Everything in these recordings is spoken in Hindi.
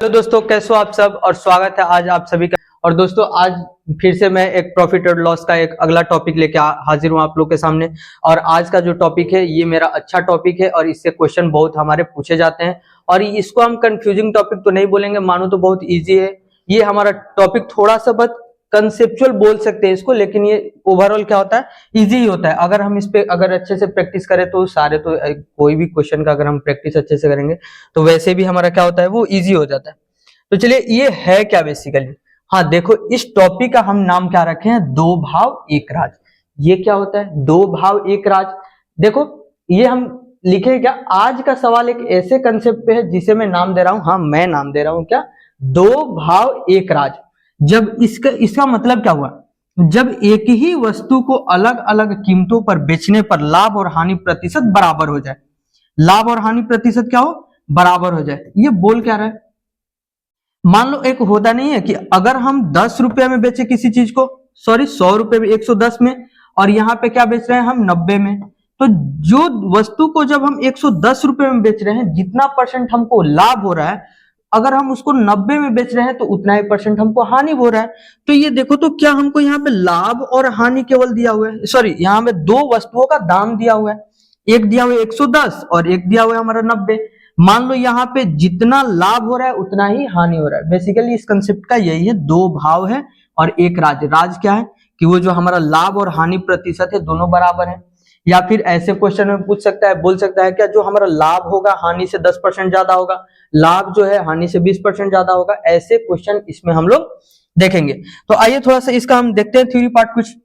तो दोस्तों कैसे हो आप सब और स्वागत है आज आप सभी का। और दोस्तों आज फिर से मैं एक प्रॉफिट और लॉस का एक अगला टॉपिक लेके हाजिर हूँ आप लोग के सामने। और आज का जो टॉपिक है ये मेरा अच्छा टॉपिक है और इससे क्वेश्चन बहुत हमारे पूछे जाते हैं। और इसको हम कंफ्यूजिंग टॉपिक तो नहीं बोलेंगे, मानो तो बहुत ईजी है ये हमारा टॉपिक। थोड़ा सा बस कंसेप्चुअल बोल सकते हैं इसको, लेकिन ये ओवरऑल क्या होता है, इजी ही होता है। अगर हम इस पे अगर अच्छे से प्रैक्टिस करें तो सारे तो कोई भी क्वेश्चन का अगर हम प्रैक्टिस अच्छे से करेंगे तो वैसे भी हमारा क्या होता है वो इजी हो जाता है। तो चलिए ये है क्या बेसिकली। हाँ देखो, इस टॉपिक का हम नाम क्या रखे हैं, दो भाव एक राज। ये क्या होता है, दो भाव एक राज। देखो ये हम लिखे क्या, आज का सवाल एक ऐसे कंसेप्ट पे है जिसे मैं नाम दे रहा हूं, हाँ मैं नाम दे रहा हूं क्या, दो भाव एक राज। जब इसका मतलब क्या हुआ, जब एक ही वस्तु को अलग अलग कीमतों पर बेचने पर लाभ और हानि प्रतिशत बराबर हो जाए। लाभ और हानि प्रतिशत क्या हो, बराबर हो जाए। ये बोल क्या रहा है, मान लो एक होता नहीं है कि अगर हम 10 रुपए में बेचे किसी चीज को, सॉरी 100 रुपए में, 110 में, और यहाँ पे क्या बेच रहे हैं हम 90 में, तो जो वस्तु को जब हम 110 रुपए में बेच रहे हैं, जितना परसेंट हमको लाभ हो रहा है, अगर हम उसको 90 में बेच रहे हैं तो उतना ही परसेंट हमको हानि हो रहा है। तो ये देखो, तो क्या हमको यहाँ पे लाभ और हानि केवल दिया हुआ है, सॉरी यहाँ पे दो वस्तुओं का दाम दिया हुआ है, एक दिया हुआ है 110 और एक दिया हुआ है हमारा 90। मान लो यहाँ पे जितना लाभ हो रहा है उतना ही हानि हो रहा है। बेसिकली इस कंसेप्ट का यही है, दो भाव है और एक राज। राज क्या है कि वो जो हमारा लाभ और हानि प्रतिशत है दोनों बराबर है। या फिर ऐसे क्वेश्चन में पूछ सकता है, बोल सकता है क्या, जो हमारा लाभ होगा हानि से 10% ज्यादा होगा, लाभ जो है हानि से 20% ज्यादा होगा। ऐसे क्वेश्चन इसमें हम लोग देखेंगे। तो आइए थोड़ा सा इसका हम देखते हैं थ्योरी पार्ट कुछ।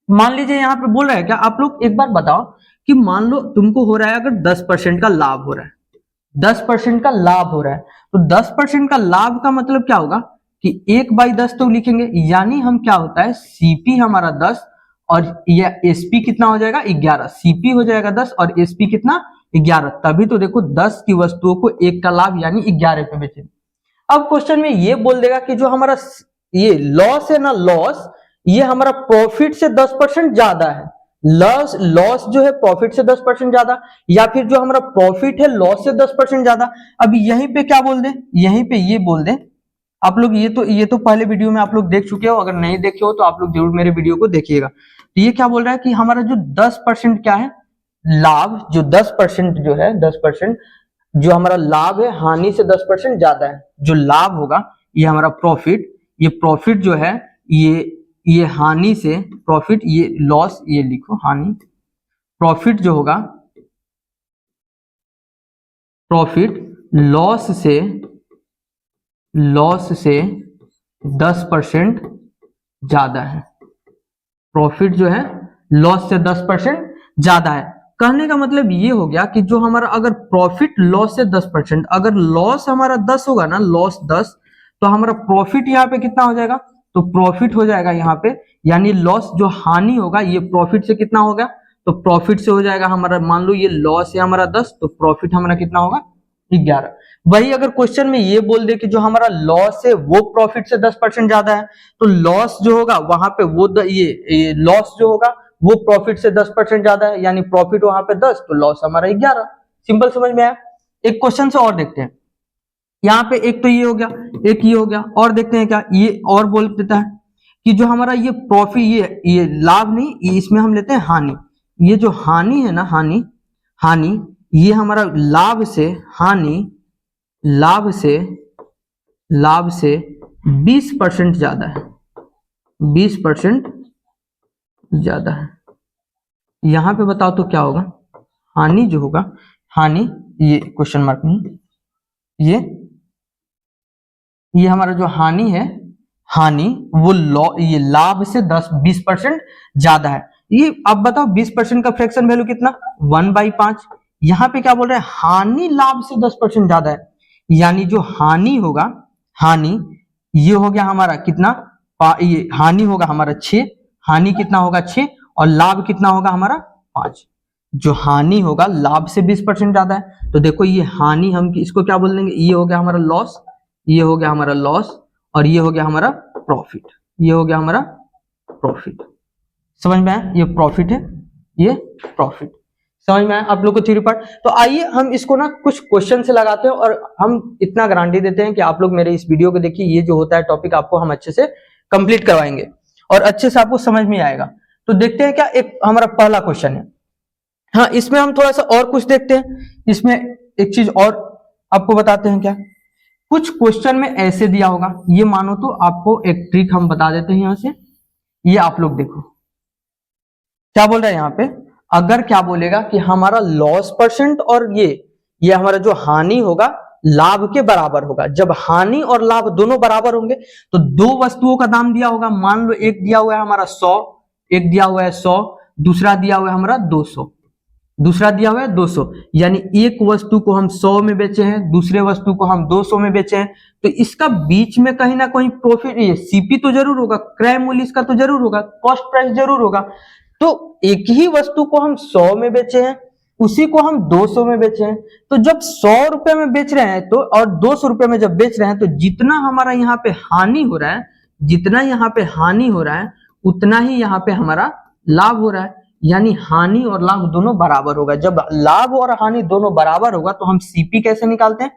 मान लीजिए यहाँ पे बोल रहा है क्या, आप लोग एक बार बताओ कि मान लो तुमको हो रहा है अगर 10% का लाभ हो रहा है, 10% का लाभ हो रहा है, तो 10% का लाभ का मतलब क्या होगा कि 1/10 तो लिखेंगे, यानी हम क्या होता है, सीपी हमारा 10 और यह एसपी कितना हो जाएगा 11। सीपी हो जाएगा 10 और एसपी कितना 11। तभी तो देखो 10 की वस्तुओं को एक का लाभ यानी 11 पे बेचेंगे। अब क्वेश्चन में ये बोल देगा कि जो हमारा ये लॉस है ना, लॉस ये हमारा प्रॉफिट से 10% ज्यादा है। लॉस लॉस जो है प्रॉफिट से 10% ज्यादा, या फिर जो हमारा प्रॉफिट है लॉस से 10% ज्यादा। अब यहीं पे क्या बोल दे, यहीं पे ये बोल दे आप लोग, ये तो पहले वीडियो में आप लोग देख चुके हो, अगर नहीं देखे हो तो आप लोग जरूर मेरे वीडियो को देखिएगा। तो ये क्या बोल रहा है कि हमारा जो 10% क्या है लाभ, जो 10% जो है 10% जो हमारा लाभ है हानि से 10% ज्यादा है। जो लाभ होगा ये हमारा प्रॉफिट, ये प्रॉफिट जो है ये हानि से, प्रॉफिट ये लॉस, ये लिखो हानि, प्रॉफिट जो होगा प्रॉफिट लॉस से 10% ज्यादा है। प्रॉफिट जो है लॉस से 10% ज्यादा है। कहने का मतलब ये हो गया कि जो हमारा अगर प्रॉफिट लॉस से 10%, अगर लॉस हमारा 10 होगा ना, लॉस 10, तो हमारा प्रॉफिट यहाँ पे कितना हो जाएगा, तो प्रॉफिट हो जाएगा यहाँ पे, यानी लॉस जो हानि होगा ये प्रॉफिट से कितना होगा, तो प्रॉफिट से हो जाएगा हमारा, मान लो ये लॉस है हमारा 10 तो प्रॉफिट हमारा कितना होगा 11। वही अगर क्वेश्चन में ये बोल दे कि जो हमारा लॉस है वो प्रॉफिट से 10% ज्यादा है, तो लॉस जो होगा वहां पे वो ये लॉस जो होगा वो प्रॉफिट से 10% ज्यादा है, यानी प्रॉफिट वहां पे 10 तो लॉस हमारा 11। सिंपल समझ में आया। एक क्वेश्चन से और देखते हैं। यहाँ पे एक तो ये हो गया, एक ये हो गया, और देखते हैं क्या ये और बोल देता है कि जो हमारा ये प्रॉफिट, ये लाभ नहीं, ये इसमें हम लेते हैं हानि। ये जो हानि है ना, हानि हानि ये हमारा लाभ से, हानि लाभ से 20% ज्यादा है, 20% ज्यादा है। यहां पे बताओ तो क्या होगा, हानि जो होगा, हानि ये क्वेश्चन मार्क में, ये हमारा जो हानि है, हानि वो ये लाभ से 20% ज्यादा है। ये अब बताओ 20% का फ्रैक्शन वैल्यू कितना, 1/5। यहाँ पे क्या बोल रहे हैं, हानि लाभ से 10% ज्यादा है, यानी जो हानि होगा, हानि ये हो गया हमारा कितना, ये हानि होगा हमारा 6, हानि कितना होगा 6, और लाभ कितना होगा हमारा 5। जो हानि होगा लाभ से 20% ज्यादा है, तो देखो ये हानि हम इसको क्या बोल देंगे, ये हो गया हमारा लॉस, ये हो गया हमारा लॉस, और ये हो गया हमारा प्रॉफिट, ये हो गया हमारा प्रॉफिट। समझ में आया, ये प्रॉफिट है, ये प्रॉफिट। समझ में आया आप लोग को थ्योरी पार्ट। तो आइए हम इसको ना कुछ क्वेश्चन से लगाते हैं और हम इतना गारंटी देते हैं कि आप लोग मेरे इस वीडियो को देखिए, ये जो होता है टॉपिक आपको हम अच्छे से कंप्लीट करवाएंगे और अच्छे से आपको समझ में आएगा। तो देखते हैं क्या, एक हमारा पहला क्वेश्चन है। हाँ, इसमें हम थोड़ा सा और कुछ देखते हैं। इसमें एक चीज और आपको बताते हैं, क्या कुछ क्वेश्चन में ऐसे दिया होगा, ये मानो तो आपको एक ट्रिक हम बता देते हैं यहां से। ये आप लोग देखो क्या बोल रहा है यहाँ पे, अगर क्या बोलेगा कि हमारा लॉस परसेंट और ये हमारा जो हानि होगा लाभ के बराबर होगा। जब हानि और लाभ दोनों बराबर होंगे तो दो वस्तुओं का दाम दिया होगा, मान लो एक दिया हुआ है हमारा 100, एक दिया हुआ है 100, दूसरा दिया हुआ है हमारा 200, दूसरा दिया हुआ है 200, यानी एक वस्तु को हम 100 में बेचे हैं, दूसरे वस्तु को हम 200 में बेचे हैं, तो इसका बीच में कहीं ना कहीं प्रॉफिट, ये सीपी तो जरूर होगा, क्रय मूल्य इसका तो जरूर होगा, कॉस्ट प्राइस जरूर होगा। तो एक ही वस्तु को हम 100 में बेचे हैं, उसी को हम 200 में बेचे हैं, तो जब 100 रुपए में बेच रहे हैं तो और 200 रुपए में जब बेच रहे हैं तो जितना हमारा यहाँ पे हानि हो रहा है, जितना यहाँ पे हानि हो रहा है उतना ही यहाँ पे हमारा लाभ हो रहा है, यानी हानि और लाभ दोनों बराबर होगा। जब लाभ और हानि दोनों बराबर होगा तो हम सीपी कैसे निकालते हैं,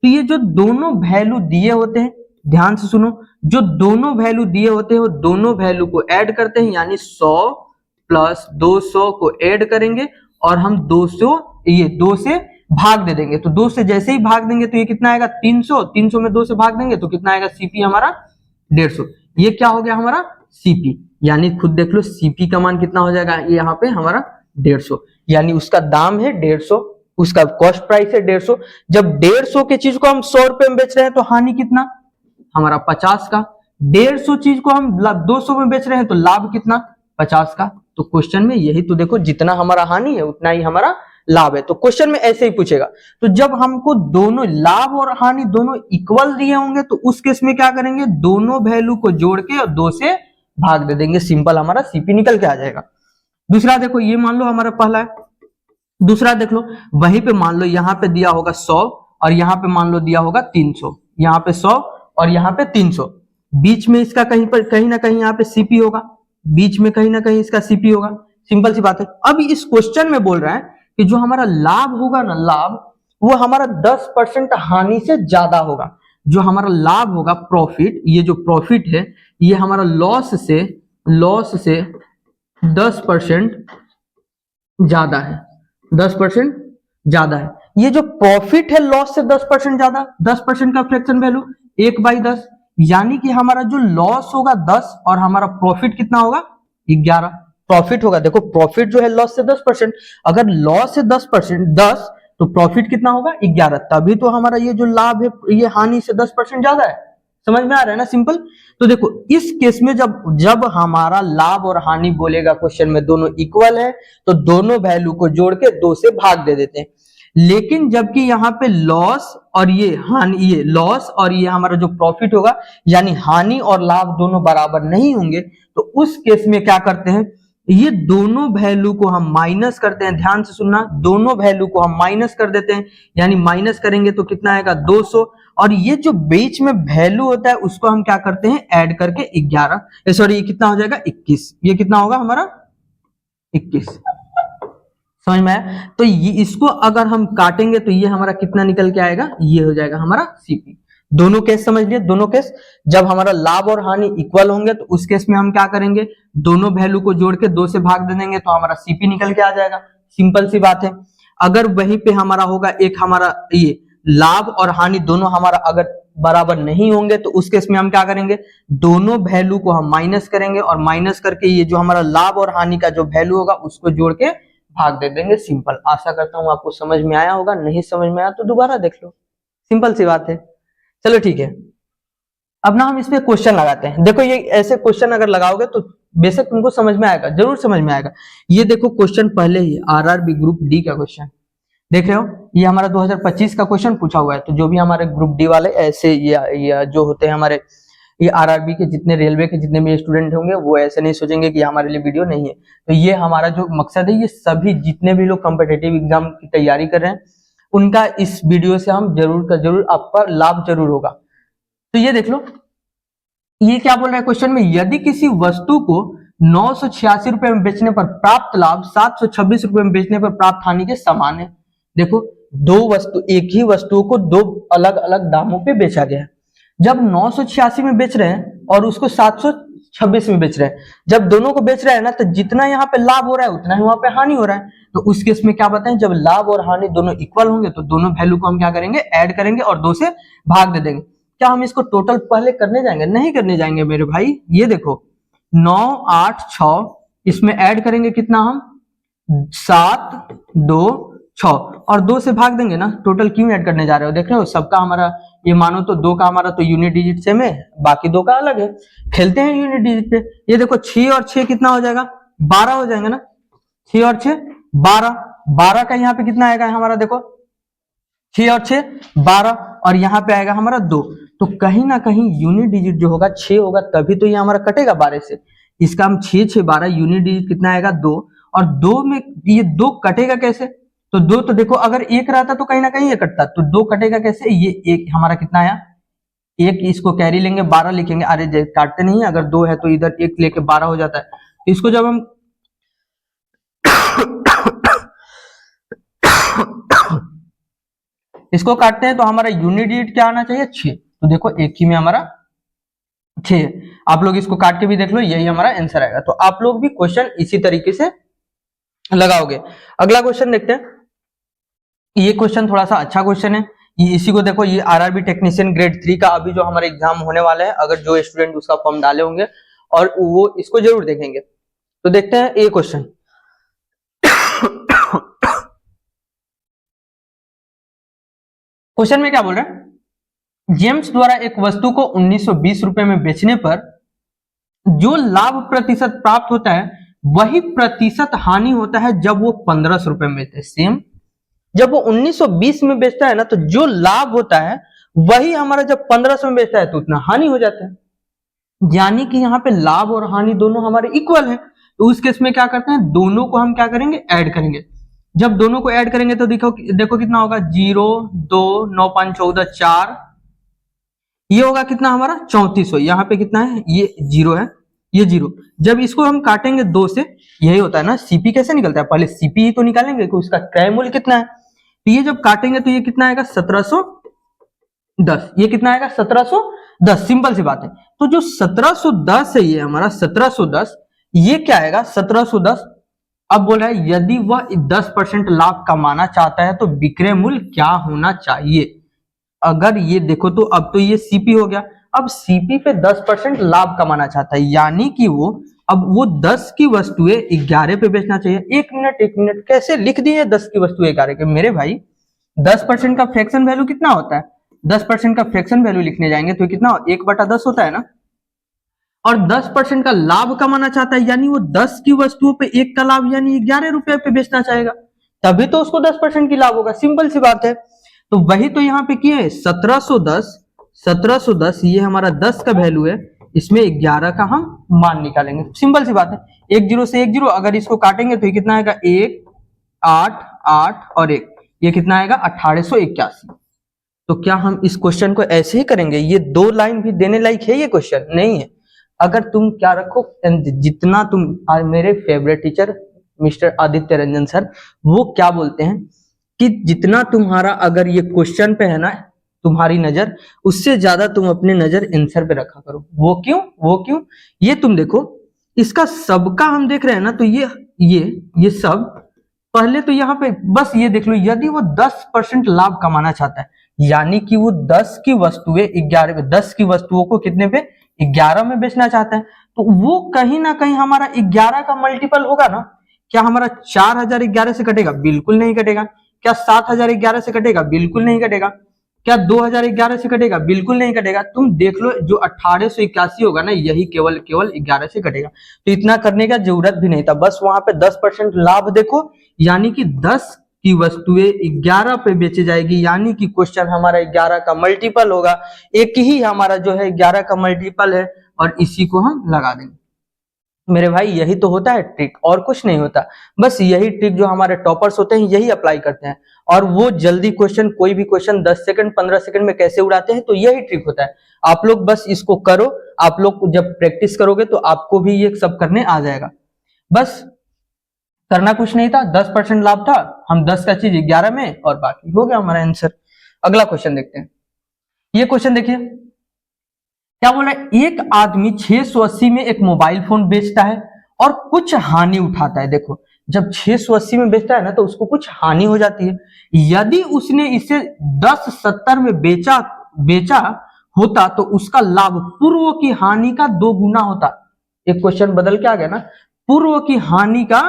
तो ये जो दोनों वैल्यू दिए होते हैं, ध्यान से सुनो, जो दोनों वैल्यू दिए होते हैं वो दोनों वैल्यू को ऐड करते हैं, यानी 100 प्लस 200 को ऐड करेंगे और हम 200 ये 2 से भाग दे देंगे। तो 2 से जैसे ही भाग देंगे तो ये कितना आएगा 300, 300 में 2 से भाग देंगे तो कितना आएगा सीपी हमारा 150। ये क्या हो गया हमारा सीपी, यानी खुद देख लो सीपी का मान कितना हो जाएगा, ये यहाँ पे हमारा 150, यानी उसका दाम है 150, उसका कॉस्ट प्राइस है 150। जब 150 के चीज को हम 100 रुपए में बेच रहे हैं तो हानि कितना हमारा 50 का, 150 चीज को हम 200 में बेच रहे हैं तो लाभ कितना 50 का। तो क्वेश्चन में यही तो देखो, जितना हमारा हानि है उतना ही हमारा लाभ है। तो क्वेश्चन में ऐसे ही पूछेगा। तो जब हमको दोनों लाभ और हानि दोनों इक्वल दिए होंगे तो उस केस में क्या करेंगे, दोनों वैल्यू को जोड़ के और 2 से भाग दे देंगे, सिंपल हमारा सीपी निकल के आ जाएगा। दूसरा देखो, ये मान लो हमारा पहला है, दूसरा देख लो, वहीं पे मान लो यहाँ पे दिया होगा 100 और यहाँ पे मान लो दिया होगा 300, यहाँ पे 100 और यहाँ पे 300, बीच में इसका कहीं ना कहीं यहाँ पे सीपी होगा, बीच में कहीं ना कहीं इसका सीपी होगा, सिंपल सी बात है। अब इस क्वेश्चन में बोल रहा है कि जो हमारा लाभ होगा ना, लाभ वो हमारा 10% हानि से ज्यादा होगा। जो हमारा लाभ होगा प्रॉफिट, ये जो प्रॉफिट है ये हमारा लॉस से 10% ज्यादा है, 10% ज्यादा है। ये जो प्रॉफिट है लॉस से 10% ज्यादा, 10% का फ्रैक्शन वैल्यू 1/10, यानी कि हमारा जो लॉस होगा 10 और हमारा प्रॉफिट कितना होगा 11। प्रॉफिट होगा, देखो प्रॉफिट जो है लॉस से 10%, अगर लॉस से 10% तो प्रॉफिट कितना होगा 11, तभी तो हमारा ये जो लाभ है ये हानि से 10% ज्यादा है। समझ में आ रहा है ना, सिंपल। तो देखो इस केस में जब हमारा लाभ और हानि बोलेगा क्वेश्चन में दोनों इक्वल है तो दोनों वैल्यू को जोड़ के 2 से भाग दे देते हैं। लेकिन जबकि यहाँ पे लॉस और ये हानि, ये लॉस और ये हमारा जो प्रॉफिट होगा यानी हानि और लाभ दोनों बराबर नहीं होंगे, तो उस केस में क्या करते हैं, ये दोनों वैल्यू को हम माइनस करते हैं। ध्यान से सुनना, दोनों वैल्यू को हम माइनस कर देते हैं, यानी माइनस करेंगे तो कितना आएगा 200, और ये जो बीच में वैल्यू होता है उसको हम क्या करते हैं ऐड करके 11, सॉरी ये कितना हो जाएगा 21, ये कितना होगा हमारा 21। समझ में आया। तो ये इसको अगर हम काटेंगे तो ये हमारा कितना निकल के आएगा, ये हो जाएगा हमारा सीपी। दोनों केस समझ लिए, दोनों केस जब हमारा लाभ और हानि इक्वल होंगे तो उस केस में हम क्या करेंगे, दोनों वैल्यू को जोड़ के 2 से भाग दे देंगे तो हमारा सीपी निकल के आ जाएगा, सिंपल सी बात है। अगर वहीं पे हमारा होगा एक हमारा ये लाभ और हानि दोनों हमारा अगर बराबर नहीं होंगे तो उस केस में हम क्या करेंगे, दोनों वैल्यू को हम माइनस करेंगे और माइनस करके ये जो हमारा लाभ और हानि का जो वैल्यू होगा उसको जोड़ के भाग दे देंगे, सिंपल। आशा करता हूं आपको समझ में आया होगा, नहीं समझ में आया तो दोबारा देख लो, सिंपल सी बात है। चलो ठीक है, अब ना हम इसमें क्वेश्चन लगाते हैं। देखो ये ऐसे क्वेश्चन अगर लगाओगे तो बेशक तुमको समझ में आएगा, जरूर समझ में आएगा। ये देखो क्वेश्चन पहले ही आरआरबी ग्रुप डी का क्वेश्चन देख रहे हो, ये हमारा 2025 का क्वेश्चन पूछा हुआ है। तो जो भी हमारे ग्रुप डी वाले ऐसे ये जो होते हैं हमारे ये आरआरबी के जितने रेलवे के जितने भी स्टूडेंट होंगे वो ऐसे नहीं सोचेंगे कि हमारे लिए वीडियो नहीं है। तो ये हमारा जो मकसद है, ये सभी जितने भी लोग कॉम्पिटिटिव एग्जाम की तैयारी कर रहे हैं उनका इस वीडियो से हम जरूर का जरूर आपका लाभ जरूर होगा। तो ये देख लो, ये क्या बोल रहा है क्वेश्चन में, यदि किसी वस्तु को 986 रुपए में बेचने पर प्राप्त लाभ 726 रुपए में बेचने पर प्राप्त हानि के समान है। देखो एक ही वस्तु को दो अलग अलग दामों पे बेचा गया है। जब 986 में बेच रहे हैं और उसको 726 में बेच रहे हैं, जब दोनों को बेच रहे हैं ना, तो जितना यहाँ पे लाभ हो रहा है उतना ही वहां पे हानि हो रहा है। तो उस केस में क्या बताएं, जब लाभ और हानि दोनों इक्वल होंगे तो दोनों वैल्यू को हम क्या करेंगे, ऐड करेंगे और 2 से भाग दे देंगे। क्या हम इसको टोटल पहले करने जाएंगे? नहीं करने जाएंगे मेरे भाई। ये देखो 9 8 6, इसमें ऐड करेंगे कितना हम, 7 2 6 और 2 से भाग देंगे ना। टोटल क्यों ऐड करने जा रहे हो, देख रहे हो सबका हमारा ये मानो तो 2 का हमारा तो यूनिट डिजिट सेम है, बाकी 2 का अलग है। खेलते हैं यूनिट डिजिट पे। ये देखो 6 और 6 कितना हो जाएगा, 12 हो जाएंगे ना। 6 और 6 12, 12 का यहाँ पे कितना आएगा हमारा, देखो 6 और 6 12 और यहाँ पे आएगा हमारा 2। तो कहीं ना कहीं यूनिट डिजिट जो होगा 6 होगा, तभी तो ये हमारा कटेगा 12 से। इसका हम 6 6 12 यूनिट डिजिट कितना आएगा 2, और 2 में ये 2 कटेगा कैसे, तो 2 तो देखो अगर 1 रहता तो कहीं ना कहीं ये कटता, तो 2 कटेगा कैसे, ये 1 हमारा कितना आया 1, इसको कैरी लेंगे 12 लिखेंगे। अरे काटते नहीं, अगर 2 है तो इधर 1 लेके 12 हो जाता है। इसको जब हम इसको काटते हैं तो हमारा यूनिट डिजिट क्या आना चाहिए 6। तो देखो एक ही में हमारा 6। आप लोग इसको काट के भी देख लो, यही हमारा आंसर आएगा। तो आप लोग भी क्वेश्चन इसी तरीके से लगाओगे। अगला क्वेश्चन देखते हैं। ये क्वेश्चन थोड़ा सा अच्छा क्वेश्चन है। इसी को देखो, ये आरआरबी टेक्नीशियन ग्रेड 3 का अभी जो हमारा एग्जाम होने वाला है, अगर जो स्टूडेंट उसका फॉर्म डाले होंगे और वो इसको जरूर देखेंगे। तो देखते हैं ये क्वेश्चन। क्वेश्चन में क्या बोल रहे हैं, जेम्स द्वारा एक वस्तु को 1920 रुपए में बेचने पर जो लाभ प्रतिशत प्राप्त होता है वही प्रतिशत हानि होता है जब वो 1500 रुपए में बेचते हैं। सेम जब वो 1920 में बेचता है ना, तो जो लाभ होता है वही हमारा जब 1500 में बेचता है तो उतना हानि हो जाता है। यानी कि यहाँ पे लाभ और हानि दोनों हमारे इक्वल है। तो उस केस में क्या करते हैं, दोनों को हम क्या करेंगे, ऐड करेंगे। जब दोनों को ऐड करेंगे तो देखो कितना होगा, 0 2 9 5 14 4, ये होगा कितना हमारा 3400। यहाँ पे कितना है, ये 0 है, ये 0। जब इसको हम काटेंगे 2 से, यही होता है ना, सीपी कैसे निकलता है, पहले सीपी ही तो निकालेंगे कि उसका क्रय मूल्य कितना है। तो ये जब काटेंगे तो ये कितना आएगा 1710। ये कितना आएगा 1710, सिंपल सी बात है। तो जो 1710 है ये हमारा 1710, ये क्या आएगा 1710। अब बोल रहा है यदि वह 10% लाभ कमाना चाहता है तो विक्रय मूल्य क्या होना चाहिए। अगर ये देखो तो अब तो ये सीपी हो गया, अब सीपी पे 10% लाभ कमाना चाहता है, यानी कि वो 10 की वस्तुएं 11 पे बेचना चाहिए। एक मिनट कैसे लिख दिए 10 की वस्तु 11 के, मेरे भाई 10% का फ्रैक्शन वैल्यू कितना होता है, 10% का फ्रैक्शन वैल्यू लिखने जाएंगे तो कितना 1/10 होता है ना। और 10% का लाभ कमाना चाहता है, यानी वो 10 की वस्तुओं पे 1 का लाभ यानी 11 रुपए पे बेचना चाहेगा, तभी तो उसको 10% की लाभ होगा। सिंपल सी बात है। तो वही तो यहाँ पे किया है 1710 ये हमारा 10 का वैल्यू है, इसमें 11 का हम मान निकालेंगे। सिंपल सी बात है, 1 0 से 1 0, अगर इसको काटेंगे तो ये कितना आएगा 1 8 8 और 1, ये कितना आएगा 1881। तो क्या हम इस क्वेश्चन को ऐसे ही करेंगे? ये 2 लाइन भी देने लायक है ये क्वेश्चन नहीं है। अगर तुम क्या रखो, जितना तुम, मेरे favourite teacher mister Aditya Ranjan sir, वो क्या बोलते हैं कि जितना तुम्हारा अगर ये क्वेश्चन पे है ना तुम्हारी नजर, उससे ज्यादा तुम अपने नजर आंसर पे रखा करो। वो क्यों, ये तुम देखो, इसका सबका हम देख रहे हैं ना, तो ये सब पहले तो यहाँ पे बस ये देख लो, यदि वो 10% लाभ कमाना चाहता है, यानी कि वो 10 की वस्तुएं 10 की वस्तुओं को कितने पे 11 में बेचना चाहता है, तो वो कहीं ना कहीं हमारा 11 का मल्टीपल होगा ना। क्या हमारा 4011 से कटेगा? बिल्कुल नहीं कटेगा। क्या 7011 से कटेगा? बिल्कुल नहीं कटेगा। क्या 2011 से कटेगा? बिल्कुल नहीं कटेगा। तुम देख लो, जो 1881 होगा ना, यही केवल 11 से कटेगा। तो इतना करने का जरूरत भी नहीं था, बस वहां पे 10% लाभ देखो, यानी कि 10 की वस्तुएं 11 पे बेची जाएगी, यानी कि क्वेश्चन हमारा 11 का मल्टीपल होगा। एक ही हमारा जो है 11 का मल्टीपल है, और इसी को हम लगा देंगे। मेरे भाई यही तो होता है ट्रिक, और कुछ नहीं होता। बस यही ट्रिक जो हमारे टॉपर्स होते हैं यही अप्लाई करते हैं, और वो जल्दी क्वेश्चन, कोई भी क्वेश्चन 10 सेकंड 15 सेकंड में कैसे उड़ाते हैं, तो यही ट्रिक होता है। आप लोग बस इसको करो, आप लोग जब प्रैक्टिस करोगे तो आपको भी ये सब करने आ जाएगा। बस करना कुछ नहीं था, 10% लाभ था, हम 10 का चीज 11 में, और बाकी हो गया हमारा आंसर। अगला क्वेश्चन देखते हैं। ये क्वेश्चन देखिए क्या बोल रहा है, एक आदमी 680 में एक मोबाइल फोन बेचता है और कुछ हानि उठाता है। देखो जब 680 में बेचता है ना तो उसको कुछ हानि हो जाती है। यदि उसने इसे 1070 में बेचा होता तो उसका लाभ पूर्व की हानि का 2 गुना होता। एक क्वेश्चन बदल के आ गया ना, पूर्व की हानि का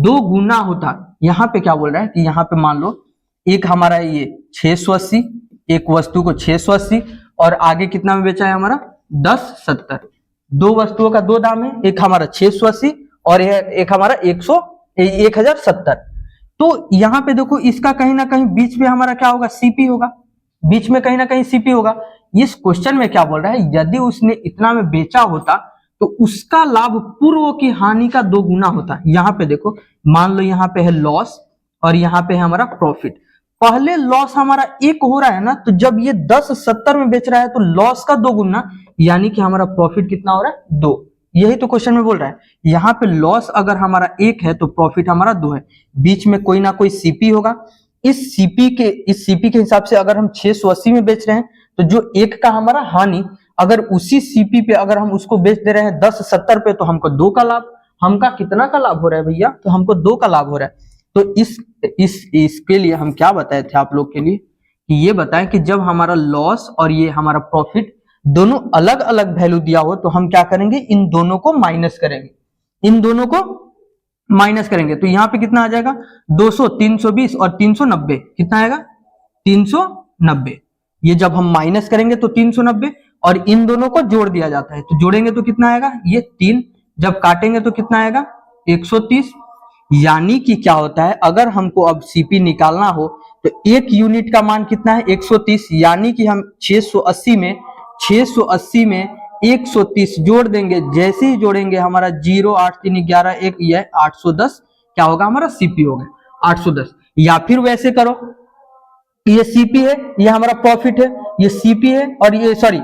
2 गुना होता। यहाँ पे क्या बोल रहा है कि यहाँ पे मान लो एक हमारा ये 680, एक वस्तु को 680 और आगे कितना में बेचा है हमारा 1070। दो वस्तुओं का 2 दाम है, एक हमारा 680 और एक हमारा 1070। तो यहाँ पे देखो इसका कहीं ना कहीं बीच में हमारा क्या होगा, सीपी होगा, बीच में कहीं ना कहीं सीपी होगा। इस क्वेश्चन में क्या बोल रहा है, यदि उसने इतना में बेचा होता तो उसका लाभ पूर्व की हानि का 2 गुना होता। यहाँ पे देखो मान लो यहाँ पे है लॉस और यहाँ पे है हमारा प्रॉफिट। पहले लॉस हमारा 1 हो रहा है ना, तो जब ये 1070 में बेच रहा है तो लॉस का 2 गुना, यानी कि हमारा प्रॉफिट कितना हो रहा है 2। यही तो क्वेश्चन में बोल रहा है। यहाँ पे लॉस अगर हमारा 1 है तो प्रॉफिट हमारा 2 है, बीच में कोई ना कोई सीपी होगा। इस सीपी के हिसाब से अगर हम 680 में बेच रहे हैं तो जो 1 का हमारा हानि, अगर उसी सीपी पे अगर हम उसको बेच दे रहे हैं 1070 पे तो हमको 2 का लाभ। हमका कितना का लाभ हो रहा है भैया, तो हमको 2 का लाभ हो रहा है। तो इसके लिए हम क्या बताए थे आप लोग के लिए कि ये बताएं कि जब हमारा लॉस और ये हमारा प्रॉफिट दोनों अलग अलग वैल्यू दिया हो तो हम क्या करेंगे, इन दोनों को माइनस करेंगे, इन दोनों को माइनस करेंगे। तो यहाँ पे कितना आ जाएगा 200, 320 और 390, कितना आएगा 390। ये जब हम माइनस करेंगे तो 390 और इन दोनों को जोड़ दिया जाता है, तो जोड़ेंगे तो कितना आएगा, ये 3, जब काटेंगे तो कितना आएगा 130। यानी कि क्या होता है, अगर हमको अब सीपी निकालना हो तो 1 यूनिट का मान कितना है 130, यानी कि हम 680 में 130 जोड़ देंगे। जैसे ही जोड़ेंगे हमारा 0 8 3 11 1 ये 810 क्या होगा, हमारा सीपी हो गया 810। या फिर वैसे करो, ये सीपी है, ये हमारा प्रॉफिट है, ये सीपी है और ये सॉरी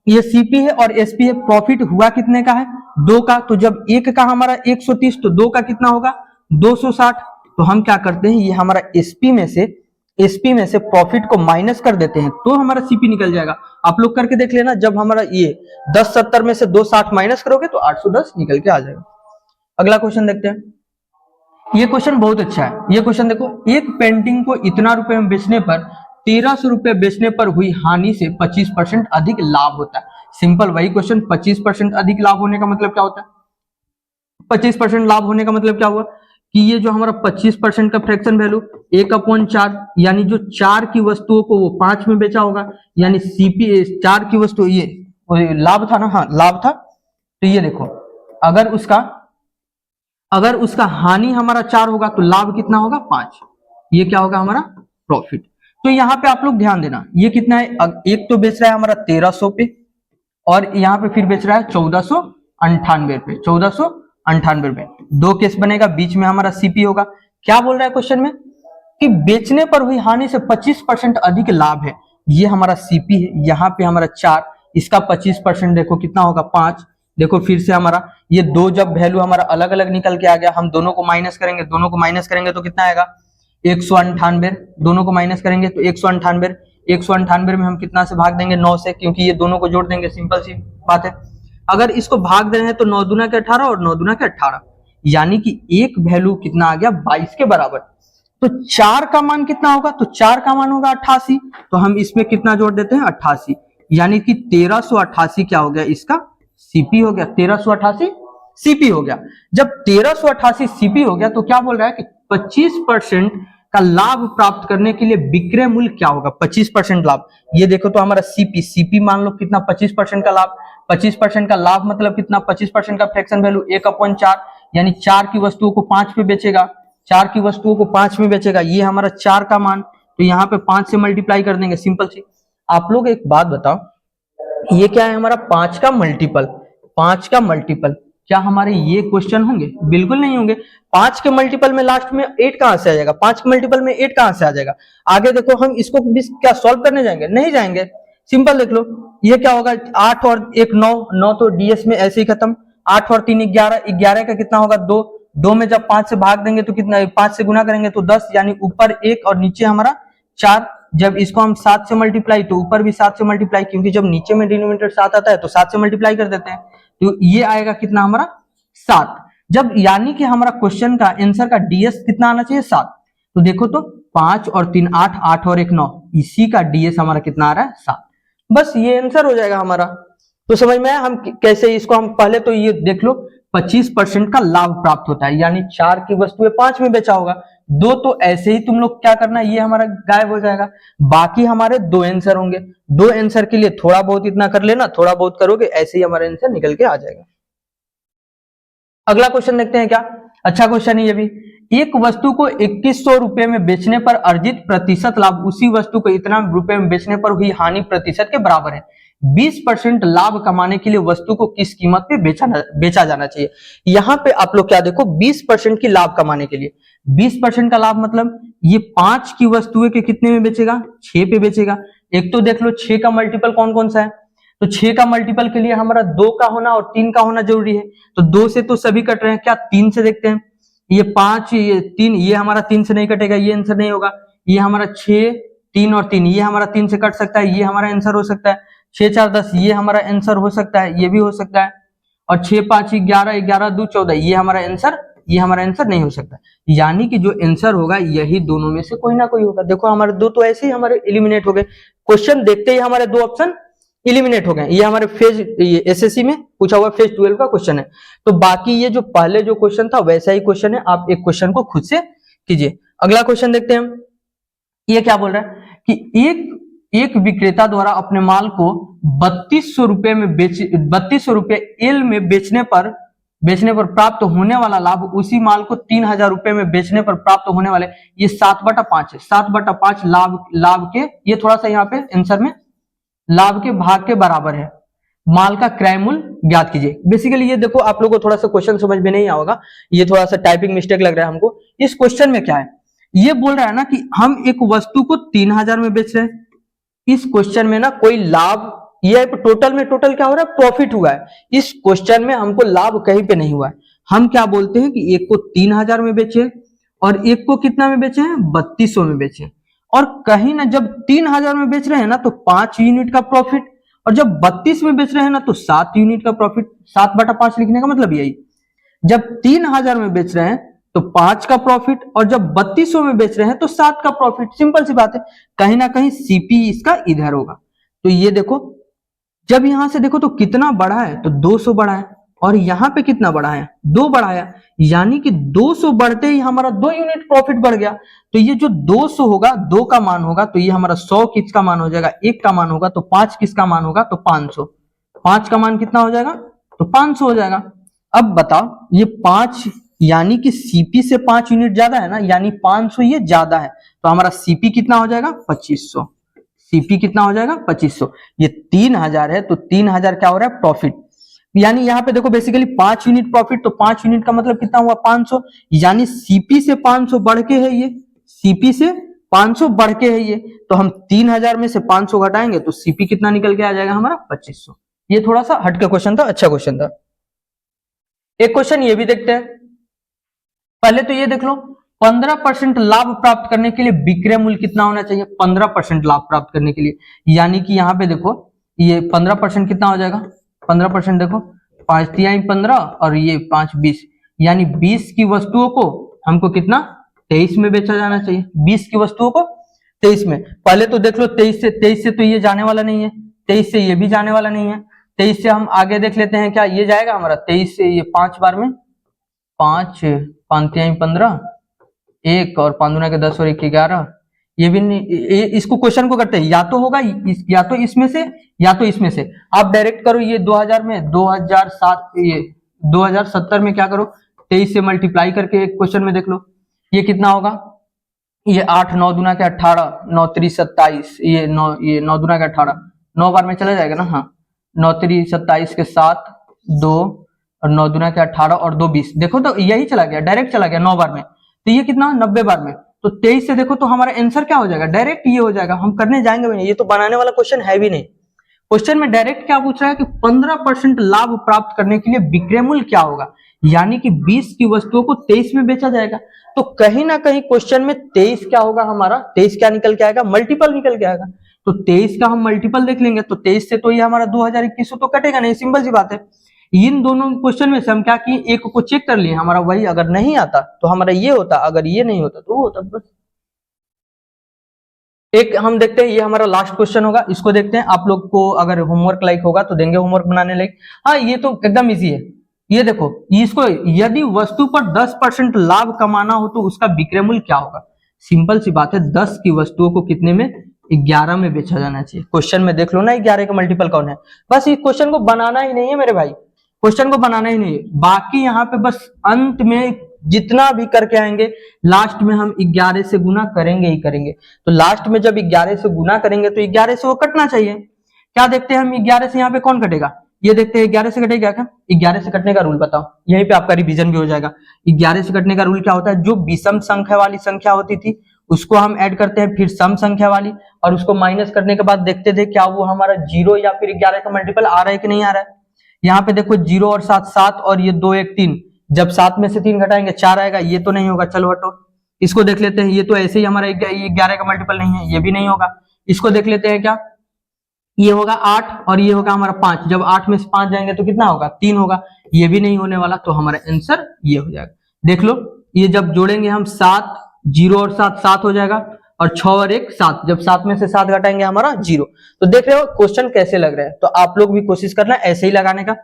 ये सीपी है और एसपी है। प्रॉफिट हुआ कितने का है 2 का, तो जब 1 का हमारा 130 तो 2 का कितना होगा 260। तो हम क्या करते हैं, ये हमारा एसपी में से प्रॉफिट को माइनस कर देते हैं तो हमारा सीपी निकल जाएगा। आप लोग करके देख लेना, जब हमारा ये 1070 में से 260 माइनस करोगे तो 810 निकल के आ जाएगा। अगला क्वेश्चन देखते हैं। ये क्वेश्चन बहुत अच्छा है। ये क्वेश्चन देखो, एक पेंटिंग को इतना रुपए में बेचने पर 1300 रुपए बेचने पर हुई हानि से 25% अधिक लाभ होता है। सिंपल वही क्वेश्चन, 25% अधिक लाभ होने का मतलब क्या होता है, 25% लाभ होने का मतलब क्या हुआ कि ये जो हमारा 25% का फ्रैक्शन वैल्यू 1/4, यानी जो 4 की वस्तुओं को वो 5 में बेचा होगा, यानी सीपी 4 की वस्तु, ये लाभ था ना, हाँ लाभ था। तो ये देखो अगर उसका हानि हमारा 4 होगा तो लाभ कितना होगा 5, ये क्या होगा हमारा प्रॉफिट। तो यहाँ पे आप लोग ध्यान देना, ये कितना है, एक तो बेच रहा है हमारा 1300 पे और यहाँ पे फिर बेच रहा है 1498 पे, 1498 पे। 2 केस बनेगा, बीच में हमारा सीपी होगा। क्या बोल रहा है क्वेश्चन में कि बेचने पर हुई हानि से 25% अधिक लाभ है, ये हमारा सीपी है। यहाँ पे हमारा 4, इसका 25% देखो कितना होगा 5। देखो फिर से हमारा ये 2 जब वैल्यू हमारा अलग अलग निकल के आ गया, हम दोनों को माइनस करेंगे तो कितना आएगा 198। दोनों को माइनस करेंगे तो 198 में हम कितना से भाग देंगे 9 से, क्योंकि ये दोनों को जोड़ देंगे, सिंपल सी बात है। अगर इसको भाग दे रहे हैं तो 9 दूना के 18 और 9 दूना के 18, यानी कि एक वैल्यू कितना आ गया 22 के बराबर। तो 4 का मान कितना होगा, तो 4 का मान होगा 88, तो हम इसमें कितना जोड़ देते हैं 88, यानी कि 1388 क्या हो गया, इसका सीपी हो गया। 1388 सीपी हो गया। जब 1388 सीपी हो गया तो क्या बोल रहा है कि 25% का लाभ प्राप्त करने के लिए विक्रय मूल्य क्या होगा, 25% लाभ। ये देखो तो हमारा सीपी मान लो कितना 25% का लाभ, 25% का लाभ मतलब कितना, 25% का फ्रैक्शन वैल्यू 1/4, यानी 4 की वस्तुओं को 5 पे बेचेगा, 4 की वस्तुओं को 5 में बेचेगा, ये हमारा 4 का मान, तो यहाँ पे 5 से मल्टीप्लाई कर देंगे, सिंपल सी। आप लोग एक बात बताओ, ये क्या है हमारा 5 का मल्टीपल, 5 का मल्टीपल क्या हमारे ये क्वेश्चन होंगे? बिल्कुल नहीं होंगे। 5 के मल्टीपल में लास्ट में 8 कहां से आ जाएगा? 5 के मल्टीपल में 8 कहां से आ जाएगा? आगे देखो, हम इसको भी क्या सॉल्व करने जाएंगे? नहीं जाएंगे। सिंपल देख लो, ये क्या होगा? 8 और 1 9, 9 तो डीएस में ऐसे ही खत्म। 8 और 3 11, 11 का कितना होगा? 2, 2 में जब 5 से भाग देंगे तो कितना? 5 से गुना करेंगे तो 10, यानी ऊपर 1 और नीचे हमारा 4। जब इसको हम 7 से मल्टीप्लाई तो ऊपर भी 7 से मल्टीप्लाई, क्योंकि जब नीचे में डिनोमिनेटर 7 आता है तो 7 से मल्टीप्लाई कर देते हैं, तो ये आएगा कितना हमारा? 7। जब यानी कि हमारा क्वेश्चन का आंसर का डीएस कितना आना चाहिए? 7। तो देखो तो 5 और 3 8, 8 और 1 9, इसी का डीएस हमारा कितना आ रहा है? 7। बस ये आंसर हो जाएगा हमारा। तो समझ में आया हम कैसे इसको, हम पहले तो ये देख लो 25% का लाभ प्राप्त होता है, यानी 4 की वस्तु 5 में बेचा होगा, 2 तो ऐसे ही तुम लोग क्या करना, ये हमारा गायब हो जाएगा। बाकी हमारे 2 आंसर होंगे। 2 आंसर के लिए थोड़ा बहुत इतना कर लेना, थोड़ा बहुत करोगे ऐसे ही हमारा आंसर निकल के आ जाएगा। अगला क्वेश्चन देखते हैं क्या? अच्छा क्वेश्चन है ये भी। एक वस्तु को 2100 रुपए में बेचने पर अर्जित प्रतिशत लाभ उसी वस्तु को इतना रुपए में बेचने पर हुई हानि प्रतिशत के बराबर है। 20% लाभ कमाने के लिए वस्तु को किस कीमत पे बेचा जाना चाहिए? यहाँ पे आप लोग क्या देखो, 20% की लाभ कमाने के लिए, 20% का लाभ मतलब ये 5 की वस्तु के कितने में बेचेगा? 6 पे बेचेगा। एक तो देख लो 6 का मल्टीपल कौन कौन सा है, तो 6 का मल्टीपल के लिए हमारा 2 का होना और 3 का होना जरूरी है। तो 2 से तो सभी कट रहे हैं, क्या 3 से देखते हैं? ये 5, ये 3, ये हमारा 3 से नहीं कटेगा, ये आंसर नहीं होगा। ये हमारा 6, 3 और 3, ये हमारा 3 से कट सकता है, ये हमारा आंसर हो सकता है। 6 4 10, ये हमारा आंसर हो सकता है, ये भी हो सकता है। और 6 5 11, 11 2 14, ये हमारा आंसर नहीं हो सकता। यानी कि जो आंसर होगा यही दोनों में से कोई ना कोई होगा। देखो हमारे 2 तो ऐसे ही हमारे एलिमिनेट हो गए, क्वेश्चन देखते ही हमारे 2 ऑप्शन एलिमिनेट हो गए। ये हमारे फेज, ये एसएससी में पूछा हुआ फेज 12 का क्वेश्चन है। तो बाकी ये जो पहले जो क्वेश्चन था वैसा ही क्वेश्चन है, आप एक क्वेश्चन को खुद से कीजिए। अगला क्वेश्चन देखते हैं हम। ये क्या बोल रहा है कि एक विक्रेता द्वारा अपने माल को 3200 रुपए में 3200 रुपए एल में बेचने पर प्राप्त होने वाला लाभ उसी माल को 3000 रुपए में बेचने पर प्राप्त होने वाले, ये 7/5 है। 7/5 लाभ के, ये थोड़ा सा यहाँ पे आंसर में लाभ के भाग के बराबर है। माल का क्रय मूल्य ज्ञात कीजिए। बेसिकली ये देखो, आप लोगों को थोड़ा सा क्वेश्चन समझ में नहीं आएगा, ये थोड़ा सा टाइपिंग मिस्टेक लग रहा है हमको। इस क्वेश्चन में क्या है, ये बोल रहा है ना कि हम एक वस्तु को 3000 में बेच रहे हैं। इस क्वेश्चन में ना कोई लाभ, ये टोटल क्या हो रहा है? प्रॉफिट हुआ है। इस क्वेश्चन में हमको लाभ कहीं पे नहीं हुआ है। हम क्या बोलते हैं कि एक को 3000 में बेचे और एक को कितना में बेचे हैं? 3200 में बेचे। और कहीं ना जब 3000 में बेच रहे हैं ना तो 5 यूनिट का प्रॉफिट, और जब 32 में बेच रहे हैं ना तो 7 यूनिट का प्रॉफिट। 7/5 लिखने का मतलब यही, जब 3000 में बेच रहे हैं तो 5 का प्रॉफिट, और जब 3200 में बेच रहे हैं तो 7 का प्रॉफिट। सिंपल सी बात है, कहीं ना कहीं सीपी इसका इधर होगा। तो ये देखो, जब यहां से देखो तो कितना बड़ा है, तो 200 बड़ा है, और यहां पे कितना बड़ा है? 2 बढ़ाया, यानी कि 200 बढ़ते ही हमारा 2 यूनिट प्रॉफिट बढ़ गया। तो ये जो 200 होगा, 2 का मान होगा, तो ये हमारा 100 किसका मान हो जाएगा? 1 का मान होगा। तो 5 किसका मान होगा? तो 500। 5 का मान कितना हो जाएगा? तो 500 हो जाएगा। अब बताओ, ये 5 यानी कि सीपी से 5 यूनिट ज्यादा है ना, यानी 500 ये ज्यादा है, तो हमारा सीपी कितना हो जाएगा? 2500। सीपी कितना हो जाएगा? 2500। ये 3000 है, तो 3000 क्या हो रहा है? प्रॉफिट। यानी यहाँ पे देखो बेसिकली 5 यूनिट प्रॉफिट, तो 5 यूनिट का मतलब कितना हुआ? 500। यानी सीपी से 500 बढ़ के है ये, सीपी से 500 बढ़ के है ये, तो हम 3000 में से 500 घटाएंगे तो सीपी कितना निकल के आ जाएगा? हमारा 2500। ये थोड़ा सा हटके क्वेश्चन था, अच्छा क्वेश्चन था। एक क्वेश्चन ये भी देखते हैं। पहले तो ये देख लो, 15% लाभ प्राप्त करने के लिए विक्रय मूल्य कितना होना चाहिए? 15% लाभ प्राप्त करने के लिए, यानी कि यहाँ पे देखो ये 15% कितना हो जाएगा? 15% देखो, 5 तिहाई 15 और ये 5 20, यानी 20 की वस्तुओं को हमको कितना? 23 में बेचा जाना चाहिए। 20 की वस्तुओं को 23 में। पहले तो देख लो 23 से तो ये जाने वाला नहीं है, 23 से ये भी जाने वाला नहीं है। 23 से हम आगे देख लेते हैं, क्या ये जाएगा हमारा? 23 से ये 5 बार में 5 तिहाई 15, 1 और 5 दूना के 10 और 1 11, ये भी नहीं। इसको क्वेश्चन को करते हैं, या तो होगा या तो इसमें से या तो इसमें से। आप डायरेक्ट करो, ये 2000 में 2007, ये 2070 में क्या करो? 23 से मल्टीप्लाई करके एक क्वेश्चन में देख लो, ये कितना होगा? ये 8 9 दूना के 18, 9 3 27, ये 9 दूना के 18, 9 बार में चला जाएगा ना। हाँ, 9 3 27 के 7 2 और 9 दूना के 18 और 2 20। देखो तो यही चला गया, डायरेक्ट चला गया 9 बार में, तो ये कितना 90 बार में। तो 23 से देखो तो हमारा आंसर क्या हो जाएगा, डायरेक्ट ये हो जाएगा। हम करने जाएंगे भी नहीं, ये तो बनाने वाला क्वेश्चन है भी नहीं। क्वेश्चन में डायरेक्ट क्या पूछ रहा है कि 15% लाभ प्राप्त करने के लिए विक्रय मूल्य क्या होगा, यानी कि 20 की वस्तुओं को 23 में बेचा जाएगा। तो कहीं ना कहीं क्वेश्चन में 23 क्या होगा हमारा, 23 क्या निकल के आएगा, मल्टीपल निकल के आएगा। तो 23 का हम मल्टीपल देख लेंगे, तो 23 से तो ये हमारा 2021 तो कटेगा नहीं, सिंपल सी बात है। इन दोनों क्वेश्चन में से हम क्या किए, एक को चेक कर लिए, हमारा वही अगर नहीं आता तो हमारा ये होता, अगर ये नहीं होता तो वो होता, बस। एक हम देखते हैं, ये हमारा लास्ट क्वेश्चन होगा, इसको देखते हैं। आप लोग को अगर होमवर्क लाइक होगा तो देंगे होमवर्क बनाने लाइक। हाँ, ये तो एकदम इजी है। ये देखो, इसको यदि वस्तु पर 10% लाभ कमाना हो तो उसका विक्रय मूल्य क्या होगा। सिंपल सी बात है, 10 की वस्तुओं को कितने में, 11 में बेचा जाना चाहिए। क्वेश्चन में देख लो ना 11 का मल्टीपल कौन है। बस इस क्वेश्चन को बनाना ही नहीं है मेरे भाई, क्वेश्चन को बनाना ही नहीं है, बाकी यहाँ पे बस अंत में जितना भी करके आएंगे लास्ट में हम 11 से गुना करेंगे ही करेंगे। तो लास्ट में जब 11 से गुना करेंगे तो 11 से वो कटना चाहिए। क्या देखते हैं हम, 11 से यहाँ पे कौन कटेगा, ये देखते हैं 11 से कटेगा क्या। 11 से कटने का रूल बताओ, यहीं पे आपका रिवीजन भी हो जाएगा। 11 से कटने का रूल क्या होता है, जो विषम संख्या वाली संख्या होती थी उसको हम ऐड करते हैं, फिर सम संख्या वाली, और उसको माइनस करने के बाद देखते थे क्या वो हमारा 0 या फिर 11 का मल्टीपल आ रहा है कि नहीं आ रहा है। यहाँ पे देखो 0 और 7 7 और ये 2 1 3, जब 7 में से 3 घटाएंगे 4 आएगा, ये तो नहीं होगा, चलो हटो। इसको देख लेते हैं, ये तो ऐसे ही हमारा 11 का मल्टीपल नहीं है, ये भी नहीं होगा। इसको देख लेते हैं, क्या ये होगा 8 और ये होगा हमारा 5, जब 8 में से 5 जाएंगे तो कितना होगा, 3 होगा, ये भी नहीं होने वाला। तो हमारा आंसर ये हो जाएगा। देख लो, ये जब जोड़ेंगे हम 7, 0 और 7 7 हो जाएगा, और 6 और 1 7, जब 7 में से 7 घटाएंगे हमारा 0। तो देख रहे हो क्वेश्चन कैसे लग रहा है। तो आप लोग भी कोशिश करना ऐसे ही लगाने का।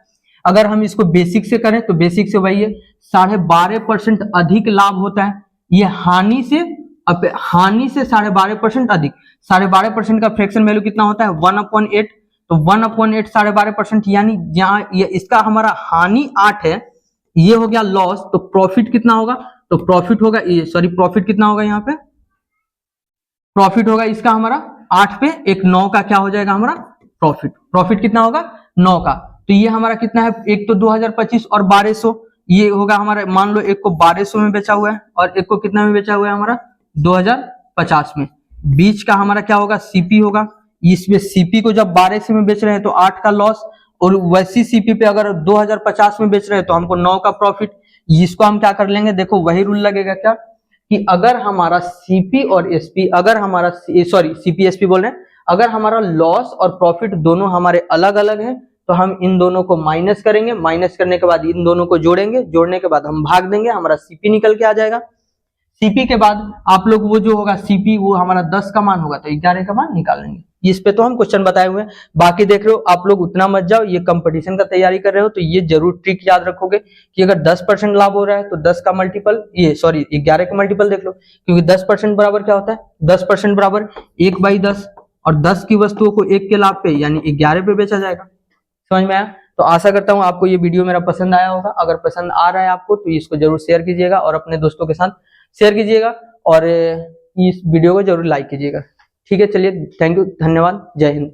अगर हम इसको बेसिक से करें तो बेसिक से वही है, 12.5% अधिक लाभ होता है, ये हानि से 12.5% अधिक। 12.5% का फ्रैक्शन वैल्यू कितना होता है, 1/8। तो 1/8 12.5%, यानी जहां ये इसका हमारा हानि 8 है, ये हो गया लॉस, तो प्रॉफिट कितना होगा, तो प्रॉफिट होगा प्रॉफिट कितना होगा, यहाँ पे प्रॉफिट होगा इसका हमारा 8 पे एक 9 का क्या हो जाएगा हमारा प्रॉफिट कितना होगा 9 का। तो ये हमारा कितना है, एक तो 2025 और 1200, ये होगा हमारा, मान लो एक को 1200 में बेचा हुआ है और एक को कितना में बेचा हुआ है हमारा 2050 में। बीच का हमारा क्या होगा, सीपी होगा। इसमें सीपी को जब 1200 में बेच रहे हैं तो 8 का लॉस, और वैसी सीपी पे अगर 2050 में बेच रहे हैं तो हमको 9 का प्रॉफिट। इसको हम क्या कर लेंगे, देखो वही रूल लगेगा क्या, कि अगर हमारा सीपी और एसपी, अगर हमारा सीपी एसपी बोल रहे हैं, अगर हमारा लॉस और प्रॉफिट दोनों हमारे अलग अलग हैं तो हम इन दोनों को माइनस करेंगे, माइनस करने के बाद इन दोनों को जोड़ेंगे, जोड़ने के बाद हम भाग देंगे, हमारा सीपी निकल के आ जाएगा। सीपी के बाद आप लोग वो जो होगा सीपी, वो हमारा 10 का मान होगा तो 11 का मान निकाल लेंगे। इस पे तो हम क्वेश्चन बताए हुए हैं। बाकी देख रहे हो आप लोग, उतना मत जाओ, ये कंपटीशन का तैयारी कर रहे हो तो ये जरूर ट्रिक याद रखोगे कि अगर 10% लाभ हो रहा है तो 10 का मल्टीपल, 11 का मल्टीपल देख लो, क्योंकि 10% बराबर क्या होता है, 10% बराबर 1/10, और 10 की वस्तुओं को 1 के लाभ पे यानी 11 पे बेचा जाएगा। समझ में आया। तो आशा करता हूं आपको ये वीडियो मेरा पसंद आया होगा। अगर पसंद आ रहा है आपको तो इसको जरूर शेयर कीजिएगा और अपने दोस्तों के साथ शेयर कीजिएगा, और इस वीडियो को जरूर लाइक कीजिएगा। ठीक है, चलिए, थैंक यू, धन्यवाद, जय हिंद।